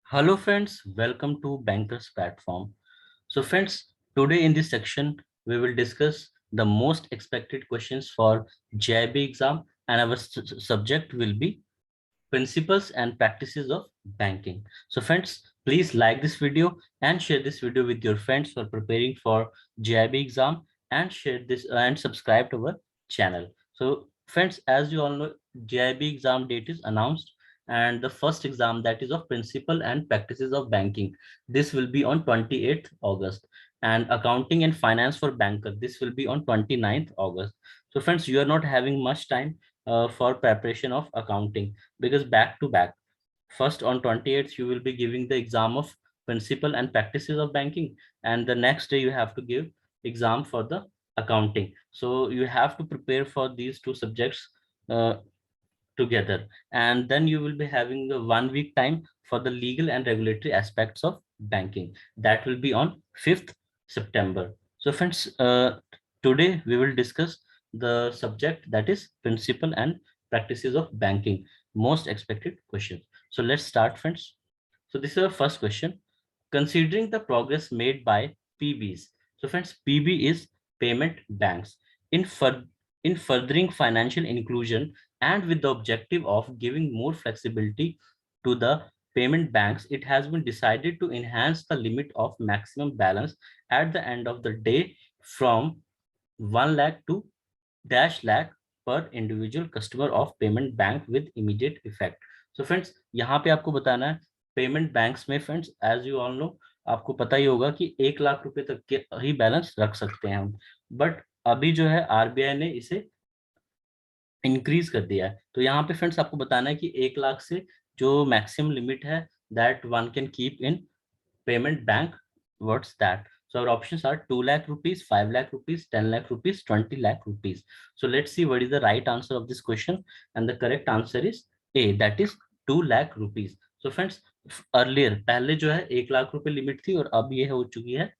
Hello friends, welcome to Bankers platform. So friends, today in this section, we will discuss the most expected questions for JAIIB exam and our subject will be Principles and Practices of Banking. So friends, please like this video and share this video with your friends who are preparing for JAIIB exam and share this and subscribe to our channel. So friends, as you all know, JAIIB exam date is announced and the first exam, that is of Principle and Practices of Banking, this will be on 28th August, and Accounting and Finance for Banker, this will be on 29th August. So friends, you are not having much time for preparation of accounting, because back to back, first on 28th you will be giving the exam of Principle and Practices of Banking, and the next day you have to give exam for the accounting. So you have to prepare for these two subjects uh, together, and then you will be having a 1 week time for the legal and regulatory aspects of banking, that will be on 5th September. So friends, today we will discuss the subject, that is Principle and Practices of Banking, most expected questions. So let's start friends. So this is our first question. Considering the progress made by PBs. So friends, PB is payment banks in furthering financial inclusion, and with the objective of giving more flexibility to the payment banks, it has been decided to enhance the limit of maximum balance at the end of the day from 1 lakh to dash lakh per individual customer of payment bank with immediate effect. So friends, यहाँ पे आपको बताना है payment banks में friends, as you all know, आपको पता ही होगा कि 1 लाख रुपए तक के ही बैलेंस रख सकते हैं हम, बट अभी जो है आरबीआई ने इसे इंक्रीज कर दिया है। तो यहाँ पे फ्रेंड्स आपको बताना है कि 1 लाख से जो मैक्सिमम लिमिट है that one can keep in payment bank, what's that? So our options are 2 lakh rupees, 5 lakh rupees, 10 lakh rupees, 20 lakh rupees. So let's see what is the right answer of this question, and the correct answer is A, that is 2 lakh rupees. So friends, earlier पहले जो है 1 लाख रुपए limit थी और अब ये हो चुकी है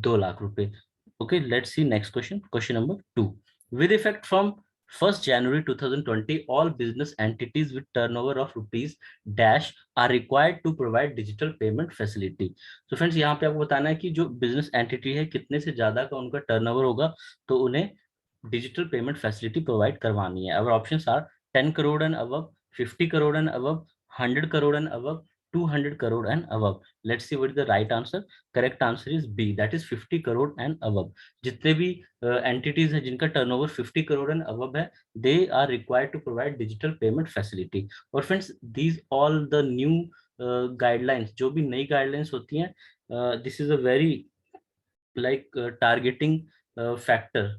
2 लाख रुपए. Okay, let's see next question. Question number 2. With effect from 1st January 2020, all business entities with turnover of rupees dash are required to provide digital payment facility. So friends, यहाँ पे आपको बताना है कि जो business entity है कितने से ज्यादा का उनका turnover होगा तो उन्हें digital payment facility provide करवानी है. Our options are 10 crore and above, 50 crore and above, 100 crore and above, 200 crore and above. Let's see what is the right answer. Correct answer is B, that is 50 crore and above. जितने भी entities है जिनका turnover 50 crore and above है, they are required to provide digital payment facility. और friends, these all the new guidelines, जो भी नई guidelines होती हैं, this is a very like targeting factor,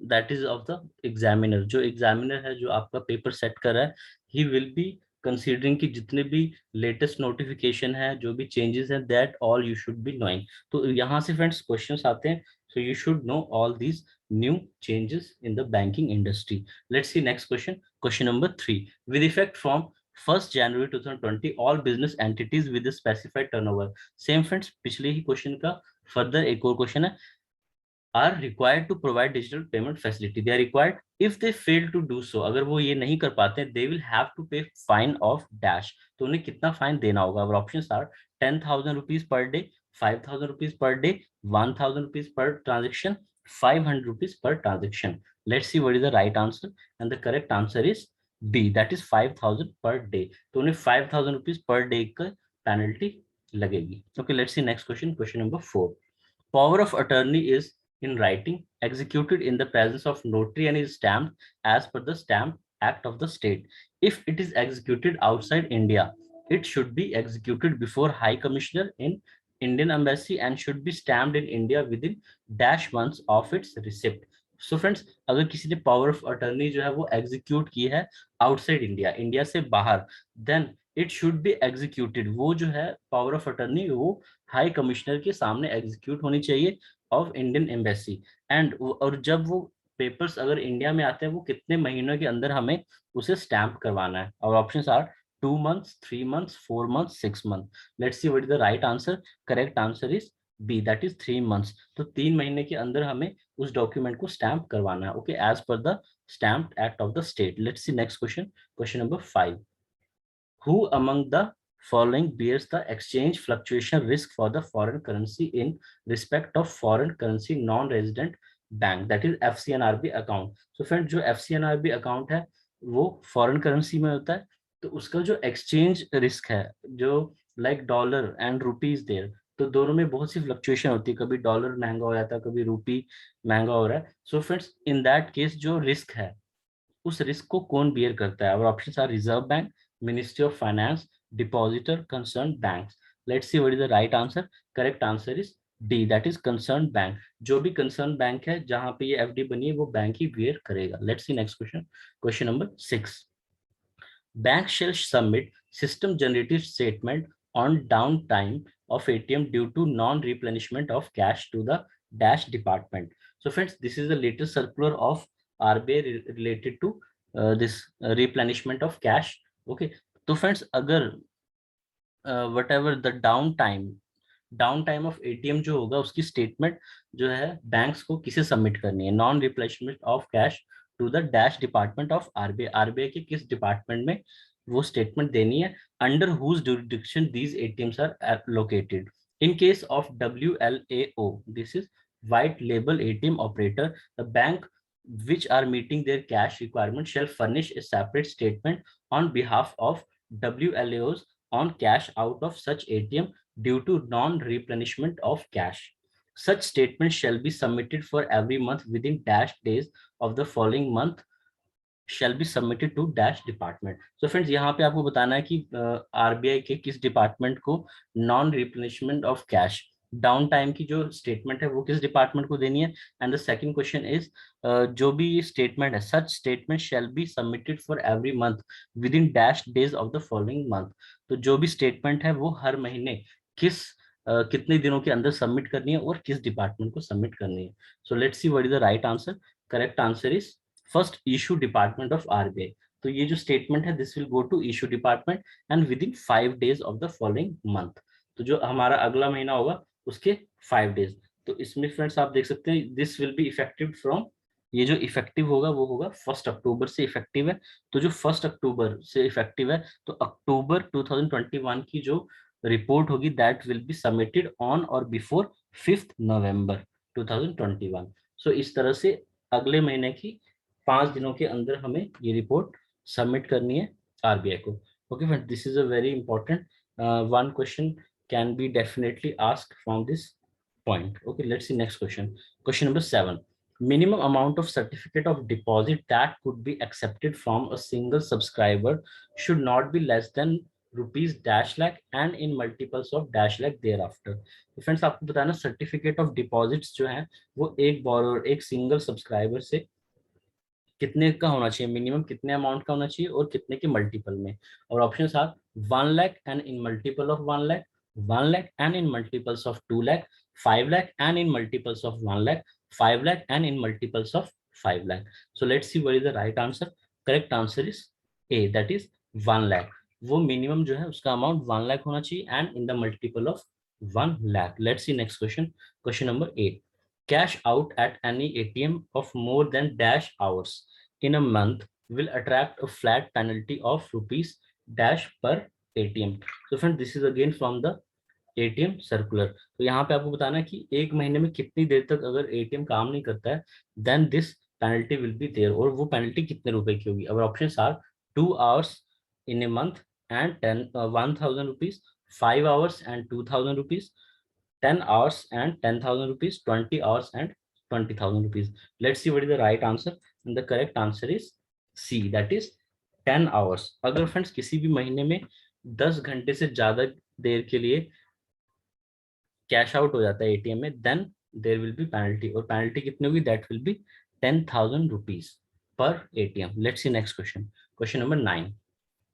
that is of the examiner. जो examiner है जो आपका पेपर सेट कर रहा है, he will be considering कि जितने भी लेटेस्ट नोटिफिकेशन है, जो भी चेंजेस हैं, that all you should be knowing. तो यहाँ से फ्रेंड्स क्वेश्चंस आते हैं, so you should know all these new changes in the banking industry. Let's see next question. Question number 3. With effect from 1st January 2020, all business entities with a specified turnover. Same friends, पिछले ही question का further एक और question है. Are required to provide digital payment facility. They are required. If they fail to do so, अगर वो ये नहीं कर पाते, they will have to pay fine of dash. तो उन्हें कितना फाइन देना होगा? Our options are 10,000 rupees per day, 5,000 rupees per day, 1,000 rupees per transaction, 500 rupees per transaction. Let's see what is the right answer, and the correct answer is B, that is 5,000 per day. तो उन्हें 5,000 rupees per day का penalty लगेगी. Okay, let's see next question. Question number 4. Power of attorney is in writing, executed in the presence of notary, and is stamped as per the Stamp Act of the state. If it is executed outside India, it should be executed before High Commissioner in Indian Embassy and should be stamped in India within dash months of its receipt. So friends, अगर किसी ने power of attorney जो है वो execute की है outside India, India से बाहर, then it should be executed. वो जो है power of attorney वो हाई कमिश्नर के सामने एग्जीक्यूट होनी चाहिए ऑफ इंडियन एम्बेसी. एंड और जब वो पेपर्स अगर इंडिया में आते हैं, वो कितने महीनों के अंदर हमें उसे स्टैंप करवाना है? और options are 2 months, 3 months, 4 months, 6 months. Let's see what is the right answer. Correct answer is B, that is 3 months. तो 3 महीने के अंदर हमें उस डॉक्यूमेंट को स्टैंप करवाना है. Okay, as per the stamp act of the state. Let's see next question. Question number 5. Who among the following bears the exchange fluctuation risk for the foreign currency in respect of foreign currency non-resident bank that is FCNRB account. So friend जो FCNRB account है वो foreign currency में होता है, तो उसका जो exchange risk है जो like dollar and rupees there, तो दोनों में बहुत सी फ्लक्चुएशन होती है, कभी डॉलर महंगा हो जाता है, कभी रूपी महंगा हो रहा है. So friends in that case जो रिस्क है उस रिस्क को कौन बियर करता है? और options are reserve bank, ministry of finance, depositor, concern banks. Let's see what is the right answer. Correct answer is D, that is concern bank. जो भी कंसर्न बैंक है जहां पे ये एफडी बनी है वो बैंक ही बियर करेगा. Let's see next question. Question number 6. Bank shall submit system generated statement on downtime of ATM due to non-replenishment of cash to the dash department. So friends, this is the latest circular of RBI related to this replenishment of cash. Okay. So friends, अगर whatever the down time of ATM जो होगा उसकी statement जो है banks को किसे submit करनी है? Non replacement of cash to the dash department of RBI. RBI के किस डिपार्टमेंट में वो स्टेटमेंट देनी है? Under whose jurisdiction these ATMs are located. In case of WLAO, this is white label ATM operator, the bank which are meeting their cash requirement shall furnish a separate statement on behalf of WLAOs on cash out of such ATM due to non-replenishment of cash. Such statement shall be submitted for every month within dash days of the following month shall be submitted to dash department. So friends, यहाँ पे आपको बताना है कि RBI के किस department को non replenishment of cash down time की जो स्टेटमेंट है वो किस डिपार्टमेंट को देनी है. And the second question is जो भी ये स्टेटमेंट है such statement shall be submitted for every month with in dash days of the following month. तो जो भी स्टेटमेंट है वो हर महीने किस कितने दिनों के अंदर सबमिट करनी है और किस डिपार्टमेंट को सबमिट करनी है. So let's see what is the right answer. Correct answer is first issue department of RBI. तो ये जो स्टेटमेंट है this will go to issue department and within 5 days of the following month. तो जो हमारा अगला महीना होगा उसके 5 days. तो इसमें फ्रेंड्स आप देख सकते हैं this will be effective from, ये जो इफेक्टिव होगा वो होगा 1 अक्टूबर से इफेक्टिव है. तो जो 1 अक्टूबर से इफेक्टिव है तो अक्टूबर 2021 की जो रिपोर्ट होगी that will be submitted on और बिफोर 5 नवंबर 2021. सो इस तरह से अगले महीने की 5 दिनों के अंदर हमें ये रिपोर्ट सबमिट करनी है आरबीआई को. Okay friends, this is a very important one question can be definitely asked from this point. Okay, let's see next question. Question number 7. Minimum amount of certificate of deposit that could be accepted from a single subscriber should not be less than rupees dash lakh and in multiples of dash lakh thereafter. तो friends आपको बताना certificate of deposits जो है वो एक borrower एक single subscriber से कितने का होना चाहिए, मिनिमम कितने अमाउंट का होना चाहिए और कितने के मल्टीपल में. और option are 1 lakh and in multiple of 1 lakh, 1 lakh and in multiples of 2 lakh, 5 lakh and in multiples of 1 lakh, 5 lakh and in multiples of 5 lakh. So let's see what is the right answer. Correct answer is A, that is 1 lakh. वो minimum जो है उसका amount 1 lakh होना चाहिए and in the multiple of 1 lakh. Let's see next question. Question number 8. Cash out at any ATM of more than dash hours in a month will attract a flat penalty of rupees dash per ATM. So friend, this is again from the ATM circular. तो यहाँ पे आपको बताना है कि एक महीने में कितनी देर तक अगर एटीएम काम नहीं करता है then this penalty will be there. और वो पेनल्टी कितने रुपए की होगी? Our options are 2 hours in a month and 1,000 rupees, 5 hours and 2,000 rupees, 10 hours and 10,000 rupees, 20 hours and 20,000 rupees. Let's see what is the right answer. And the correct answer is C, that is 10 hours. अगर friends किसी भी महीने में 10 घंटे से ज्यादा देर के लिए कैश आउट हो जाता है एटीएम में then there will be penalty. और पेनल्टी कितनी होगी? That will be 10,000 rupees per ATM. Let's see next question. Question number 9.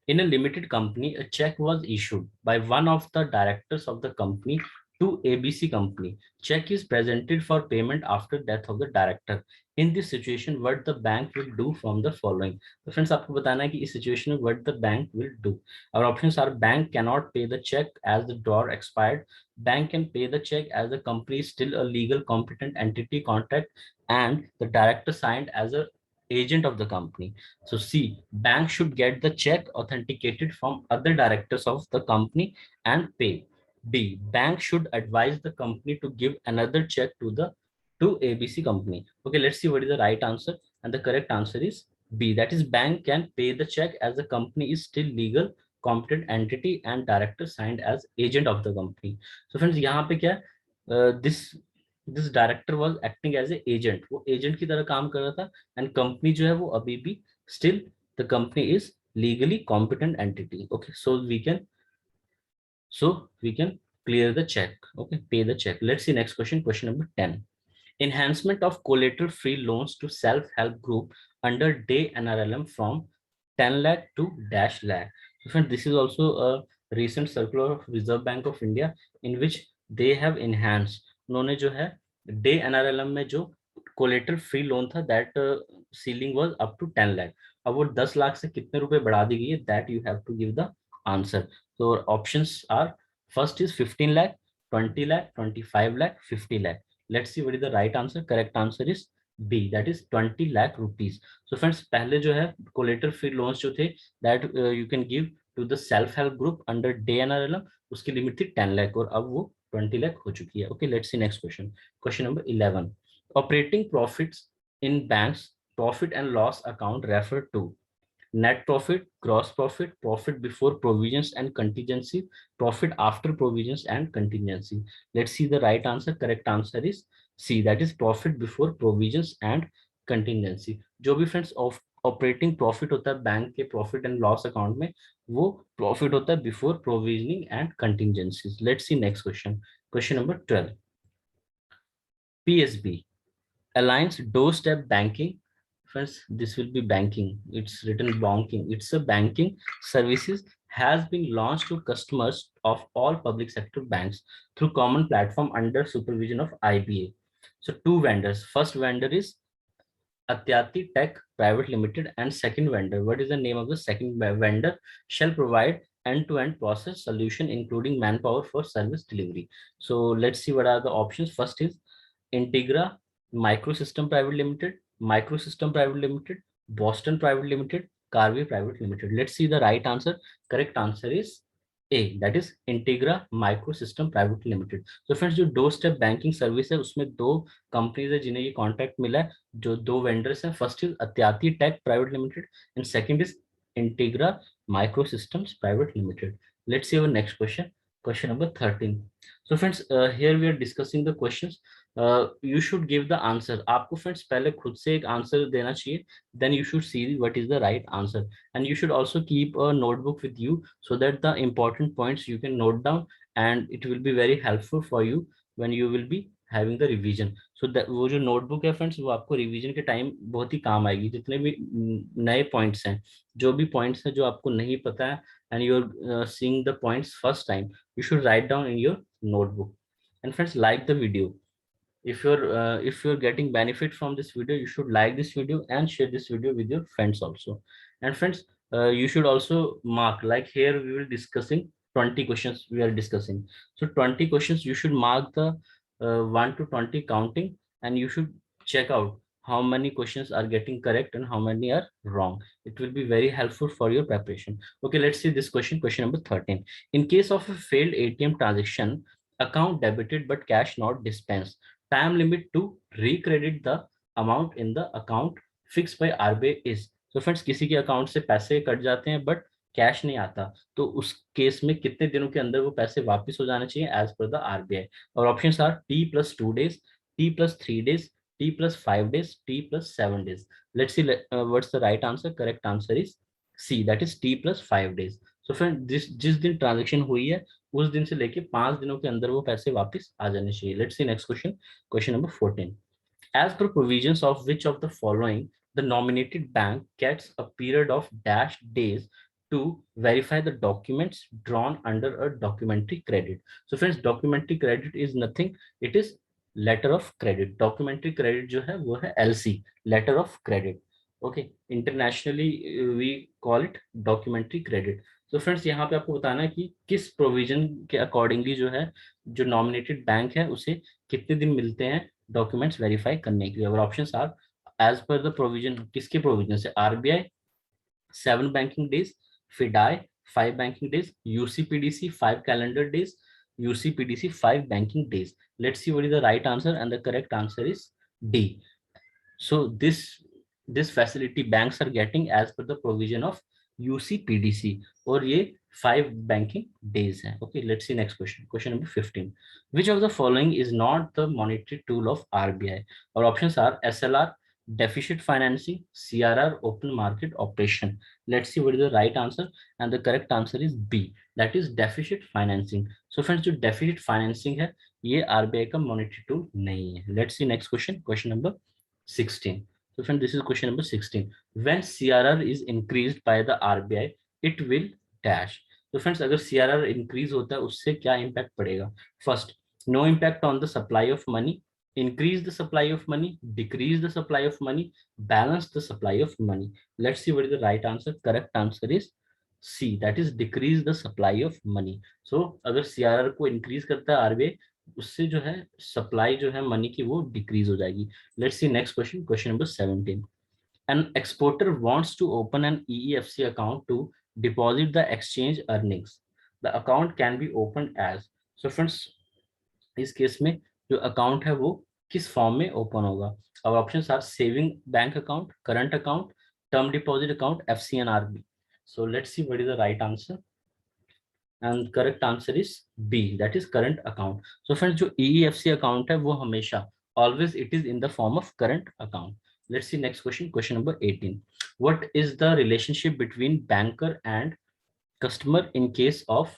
In a limited company, a check was issued by one of the directors of the company to ABC company. Check is presented for payment after death of the director. In this situation, what the bank will do from the following? तो friends आपको बताना है कि इस situation में what the bank will do. Our options are bank cannot pay the check as the drawer expired. Bank can pay the check as the company is still a legal competent entity contract and the director signed as a agent of the company. So C, bank should get the check authenticated from other directors of the company and pay. D, bank should advise the company to give another check to ABC company. Okay, let's see what is the right answer. And the correct answer is B, that is bank can pay the check as the company is still legal competent entity and director signed as agent of the company. So friends, यहाँ पे क्या this director was acting as a agent, वो agent की तरह काम कर रहा था एंड कंपनी जो है वो अभी भी still the company is legally competent entity. Okay, so we can clear the check. Okay, pay the check. Let's see next question. Question number 10. Enhancement of collateral free loans to self-help group under DAY-NRLM from 10 lakh to dash lakh. So friends, this is also a recent circular of Reserve Bank of India in which they have enhanced. उन्होंने जो है DAY-NRLM में जो collateral free loan था that ceiling was up to 10 lakh. अब वो 10 लाख से कितने रुपए बढ़ा दी गई है, that you have to give the answer. So options are, first is 15 lakh, 20 lakh, 25 lakh, 50 lakh. Let's see what is the right answer. Correct answer is B, that is 20 lakh rupees. So friends, पहले जो है collateral free loans जो थे that you can give to the self help group under DAY-NRLM, उसकी limit थी 10 lakh और अब वो 20 lakh हो चुकी है. Okay, let's see next question. Question number 11. Operating profits in banks profit and loss account refer to net profit, gross profit, profit before provisions and contingency, profit after provisions and contingency. Let's see the right answer. Correct answer is C, that is profit before provisions and contingency. जो भी friends of operating profit होता है bank के profit and loss account में, वो profit होता है before provisioning and contingencies. Let's see next question. Question number 12. PSB Alliance Doorstep Banking. Friends, this will be banking. It's written banking. It's a banking services has been launched to customers of all public sector banks through common platform under supervision of IBA. So two vendors. First vendor is Atyati Tech Private Limited and second vendor. What is the name of the second vendor? Shall provide end-to-end process solution including manpower for service delivery. So let's see what are the options. First is Integra Microsystem Private Limited, Microsystem Private Limited, Boston Private Limited, Carvey Private Limited. Let's see the right answer. Correct answer is A, that is Integra Microsystem Private Limited. So friends, जो दो step banking service है उसमें दो companies है जिन्हें ये contract मिला है, जो दो वेंडर्स हैं. First is Atyati tech private limited and second is Integra Microsystems private limited. Let's see our next question. Question number 13. So friends, here we are discussing the questions. You should give the answer. आपको friends पहले खुद से एक answer देना चाहिए. Then you should see what is the right answer. And you should also keep a notebook with you so that the important points you can note down and it will be very helpful for you when you will be having the revision. So that वो जो notebook है friends, वो आपको revision के time बहुत ही काम आएगी. जितने भी नए points हैं, जो भी points हैं जो आपको नहीं पता है and you're seeing the points first time, you should write down in your notebook. And friends, like the video. If you're getting benefit from this video, you should like this video and share this video with your friends also. And friends, you should also mark, like here we will discussing 20 questions we are discussing. So 20 questions you should mark the 1 to 20 counting, and you should check out how many questions are getting correct and how many are wrong. It will be very helpful for your preparation. Okay, let's see this question. Question number 13. In case of a failed ATM transaction, account debited but cash not dispensed, time limit to recredit the amount in the account fixed by RBI is. So friends, किसी के account से पैसे cut जाते हैं but cash नहीं आता, तो उस केस में कितने दिनों के अंदर वो पैसे वापस हो जाने चाहिए एज पर द RBI. और options are T+2 days, T+3 days, T+5 days, T+7 days. Let's see what's the right answer. Correct answer is C, that is T+5 days. So friend, जिस दिन ट्रांजेक्शन हुई है उस दिन से लेके 5 दिनों के अंदर वो पैसे वापस आ जाने चाहिए. Let's see next question. Question number 14. As per provisions of which of the following the nominated bank gets a period of dash days to verify the documents drawn under a documentary credit? So friends, documentary credit is nothing. It is letter of credit. Documentary credit जो है वो है LC, letter of credit. Okay, internationally we call it documentary credit. तो friends, यहाँ पे आपको बताना है कि किस प्रोविजन के अकॉर्डिंगली जो है जो नॉमिनेटेड बैंक है उसे कितने दिन मिलते हैं डॉक्यूमेंट्स वेरीफाई करने के लिए. और options are as per the provision, किसके प्रोविजन से? RBI 7 banking days, FIDI 5 banking days, UCPDC 5 calendar days, UCPDC 5 banking days. Let's see what is the right answer, and the correct answer is D. So this facility banks are getting as per the provision of UCPDC, और ये 5 banking days हैं. Okay, let's see next question. Question number 15. Which of the following is not the monetary tool of RBI? Our options are SLR, deficit financing, CRR, open market operation. Let's see what is the right answer, and the correct answer is B. That is deficit financing. So friends, जो deficit financing है ये RBI का monetary tool नहीं है. Let's see next question. Question number 16. So friend, this is question number 16. When CRR is increased by the RBI, it will dash. तो friends अगर CRR increase होता है उससे क्या इम्पैक्ट पड़ेगा? First, no impact on the supply of money, increase the supply of money, decrease the supply of money, balance the supply of money. Let's see what is the right answer. Correct answer is C, that is decrease the supply of money. So अगर CRR को increase करता है RBI, उससे जो है supply जो है money की वो डिक्रीज हो जाएगी. Let's see next question. Question number 17. An exporter wants to open an EEFC account to deposit the exchange earnings. The account can be opened as. So friends, इस केस में जो account है वो किस फॉर्म में open होगा? और options are saving bank account, current account, term deposit account, FCNRB. So let's see what is the right answer, and correct answer is B, that is current account. So friends, जो EEFC account है वो हमेशा always it is in the form of current account. Let's see next question. Question number 18. What is the relationship between banker and customer in case of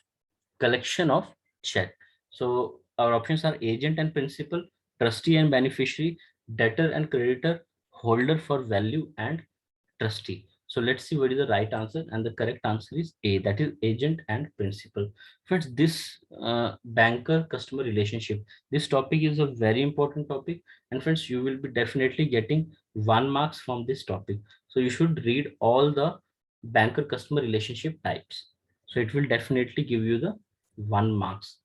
collection of check? So our options are agent and principal, trustee and beneficiary, debtor and creditor, holder for value, and trustee. So let's see what is the right answer, and the correct answer is A, that is agent and principal. Friends, this banker customer relationship, this topic is a very important topic, and friends, you will be definitely getting 1 marks from this topic. So you should read all the banker customer relationship types. So it will definitely give you the 1 marks.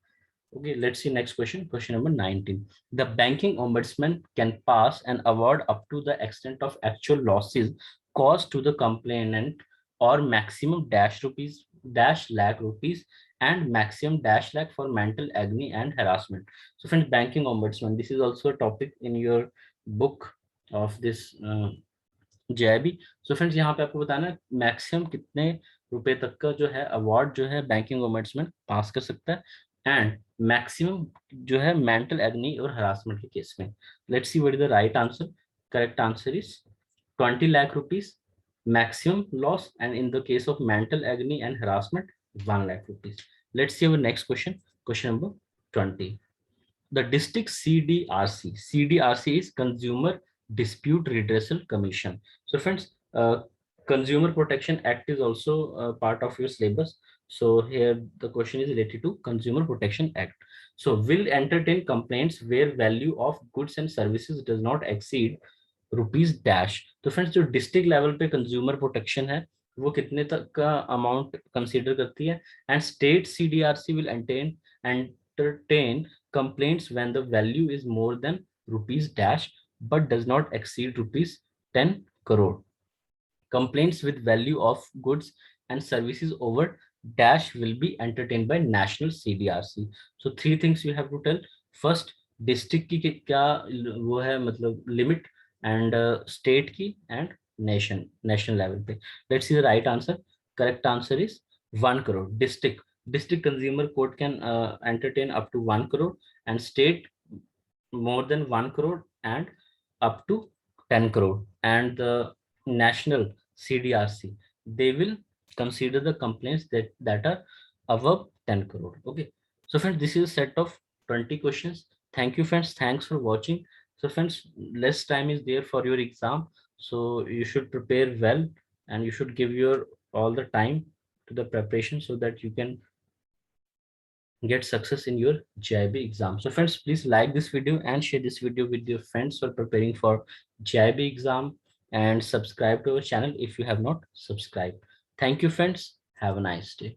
Okay, let's see next question. Question number 19. The banking ombudsman can pass an award up to the extent of actual losses caused to the complainant, or maximum dash rupees dash lakh rupees and maximum dash lakh for mental agony and harassment. So friends, banking ombudsman, this is also a topic in your book of this JAIIB. So friends, यहाँ पे आपको बताना है maximum कितने रुपए तक का जो है अवार्ड जो है बैंकिंग ओम्बड्समैन पास कर सकता है, एंड मैक्सिमम जो है मेंटल एग्नी और हरासमेंट के केस में. Let's see what is the right answer. Correct answer is 20 lakh rupees maximum loss, and in the case of mental agony and harassment 1 lakh rupees. Let's see our next question. Question number 20. The district CDRC is Consumer Dispute Redressal Commission. So friends, Consumer Protection Act is also part of your syllabus. So here the question is related to Consumer Protection Act. So will entertain complaints where value of goods and services does not exceed rupees dash. तो friends, जो district level पे consumer protection है वो कितने तक का amount consider करती है, and state CDRC will entertain complaints when the value is more than rupees dash but does not exceed rupees 10 crore. Complaints with value of goods and services over dash will be entertained by national CDRC. So 3 things you have to tell. First, district की क्या वो है मतलब limit, and state की and national level पे. Let's see the right answer. Correct answer is 1 crore. District consumer court can entertain up to 1 crore, and state more than 1 crore and up to 10 crore, and the national CDRC, they will consider the complaints that are above 10 crore. Okay, so friends, this is a set of 20 questions. Thank you friends, thanks for watching. So friends, less time is there for your exam, so you should prepare well, and you should give your all the time to the preparation so that you can get success in your JAIIB exam. So friends, please like this video and share this video with your friends who are preparing for JAIIB exam, and subscribe to our channel if you have not subscribed. Thank you friends, have a nice day.